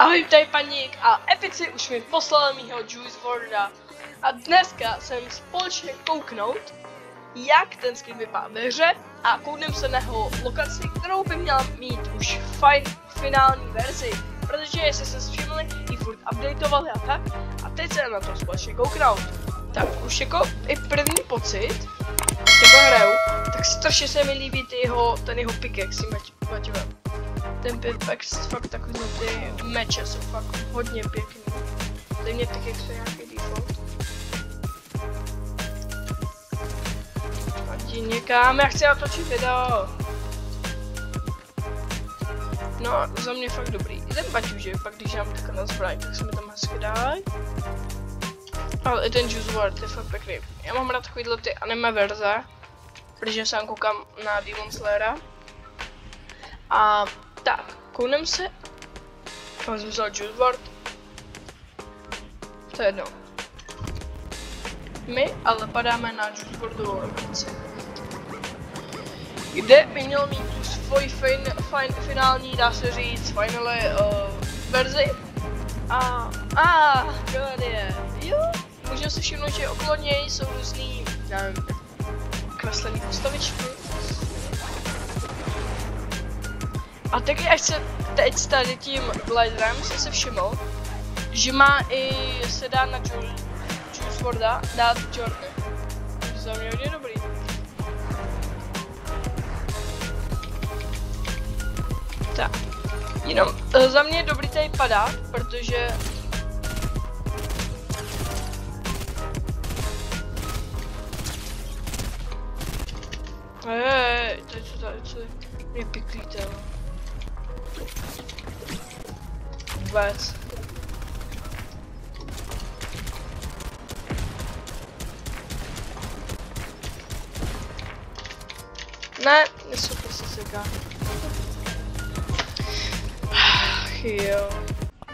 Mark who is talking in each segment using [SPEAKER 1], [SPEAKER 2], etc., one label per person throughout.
[SPEAKER 1] Ahoj, tady Paník a Epici už mi poslal mýho Juice WRLDa. A dneska jsem společně kouknout, jak ten skin vypadá ve hře a kouknem se na jeho lokaci, kterou by měla mít už finální verzi. Protože jestli se všimli, ji furt updateovali a tak. A teď se na to společně kouknout. Tak už jako i první pocit, jak ho hraju, tak strašně se mi líbí ten jeho pickaxe, Maťové. Ten pickaxe, fakt takový ty meče jsou fakt hodně pěkný. Tady mě pickaxe je nějaký default. Jdi někam, já chci natočit video. No za mě fakt dobrý. I ten baťužek, pak když dám takhle na zbraň, tak se mi tam hezky dají. Ale i ten Juice WRLD je fakt pěkný. Já mám rád takovýhle ty anime verze, protože sám koukám na Demon Slayera. A tak, kouknem se. Tam jsem vzal Juice WRLD. To je jedno. My ale padáme na Juice WRLDovou lokaci, kde by měl mít tu svoji finální, dá se říct, finally verzi. Galerie. Jo, můžeme si všimnout, že okolo něj jsou různý, nevím, kreslený postavičky. A taky až se teď s tady tím gliderem jsem se všiml, že se dá na Juice WRLDa dát Jordan. To za mě hodně dobrý. Tak, jenom za mě je dobrý tady padat, protože tady co je piklíte. Vůbec. Ne, nesouhlasím se seká. Jo.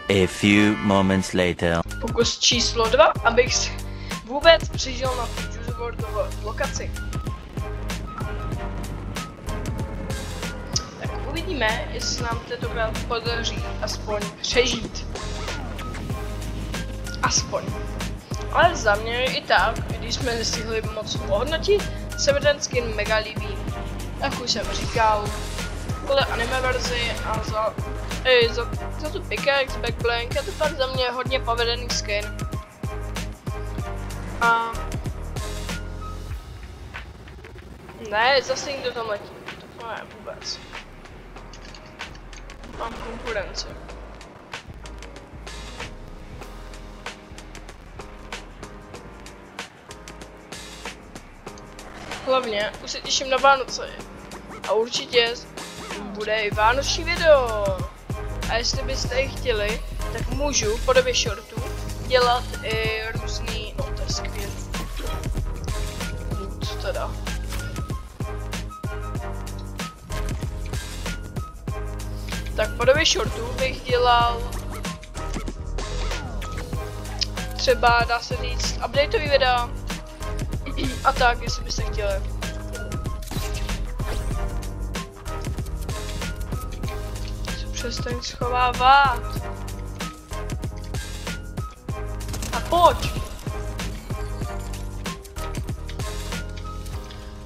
[SPEAKER 2] A few moments later.
[SPEAKER 1] Pokus číslo 2, abych si vůbec přišel na tu Juice WRLDovou lokaci. Tak uvidíme, jestli nám tentokrát podaří aspoň přežít. Aspoň. Ale za mě i tak, když jsme nestihli moc ohodnotit, se mi ten skin mega líbí. Jak už jsem říkal, kvůli anime verzi a za tu pickaxe, backblank, je to fakt za mě hodně povedený skin. A ne, zase někdo tam letí, to ne vůbec. Mám konkurenci. Hlavně už se těším na Vánoce. A určitě bude i vánoční video. A jestli byste je chtěli, tak můžu v podobě shortů dělat i různý, no to je skvělý. Co teda? Tak v podobě shortů bych dělal třeba, dá se říct, updateový videa. A tak, jestli byste chtěli. Přestaň schovávat. A pojď.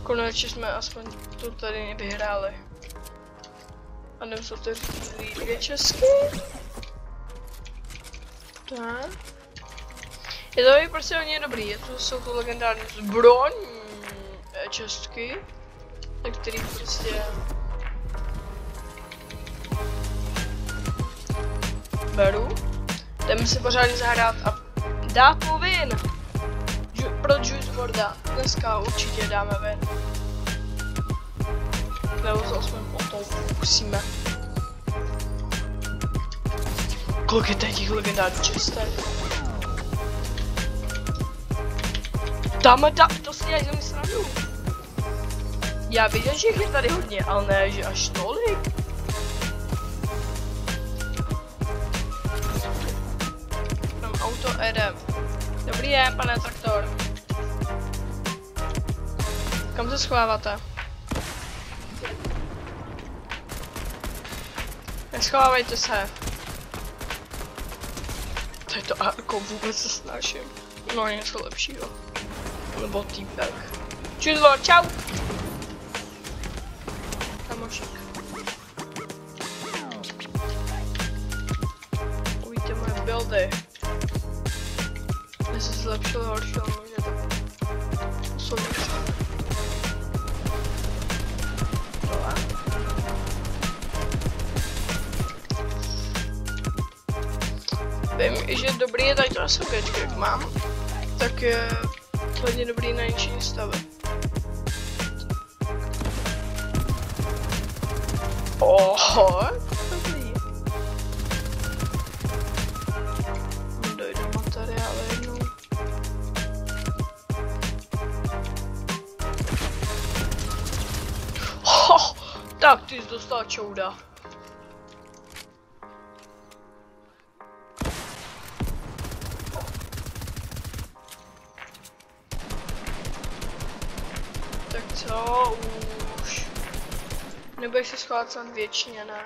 [SPEAKER 1] Konečně jsme aspoň tu tady vyhráli. A jdem se otevřít 2 česky. Tak. Je to prostě hodně dobrý, jsou to legendární zbroň čestky, tak který prostě beru. Jdeme si pořádně zahrát a dát mu win pro Juice WRLDa. Dneska určitě dáme win. Nebo se aspoň o tom pokusíme. Kolik je tady těch legendárních čestek? Dáme, to si dělají ze mě srandu. Já věděl, že je tady hodně, ale ne, že až tolik. Tam auto jede. Dobrý den, pane traktor. Kam se schováváte? Neschovávejte se. Já to jako vůbec nesnáším. No něco lepšího. Nebo týpek. Čudlo, čau! Kamošek. Uvidíte moje buildy. Já se zlepšil horšího, může to posunout. Vím, že dobrý je tady to SMGčko, jak mám, tak je hodně dobrý na ničení stavy. Oho, dobrý. Dojdu materiály jednou. Ho, tak ty jsi dostal čouda. Tak co už? Nebudeš se schovat snad věčně, ne?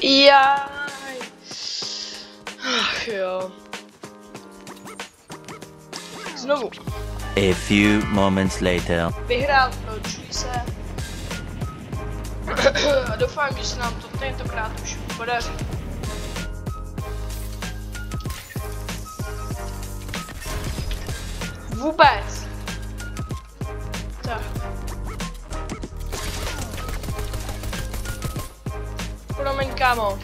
[SPEAKER 1] Jaj. Ach jo. Znovu.
[SPEAKER 2] A few moments later.
[SPEAKER 1] Vyhrál pro Juice. A doufám, že se nám to tentokrát už podaří. Vůbec. Tak. Promiň, kámo.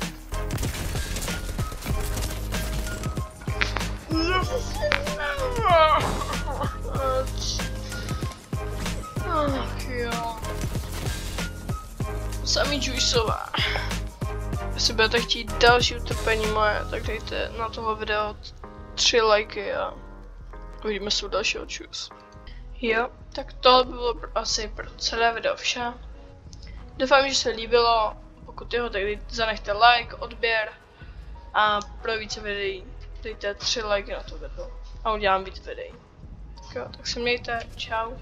[SPEAKER 1] Ach jo. Samý Juiceová. Jestli budete chtít další utrpení moje, tak dejte na tohle video 3 lajky a uvidíme se u dalšího Juice. Jo, tak tohle by bylo asi pro celé video vše. Doufám, že se líbilo. Pokud jo, tak zanechte like, odběr a pro více videí dejte 3 lajky na to video a udělám víc videí. Tak jo, tak se mějte, čau.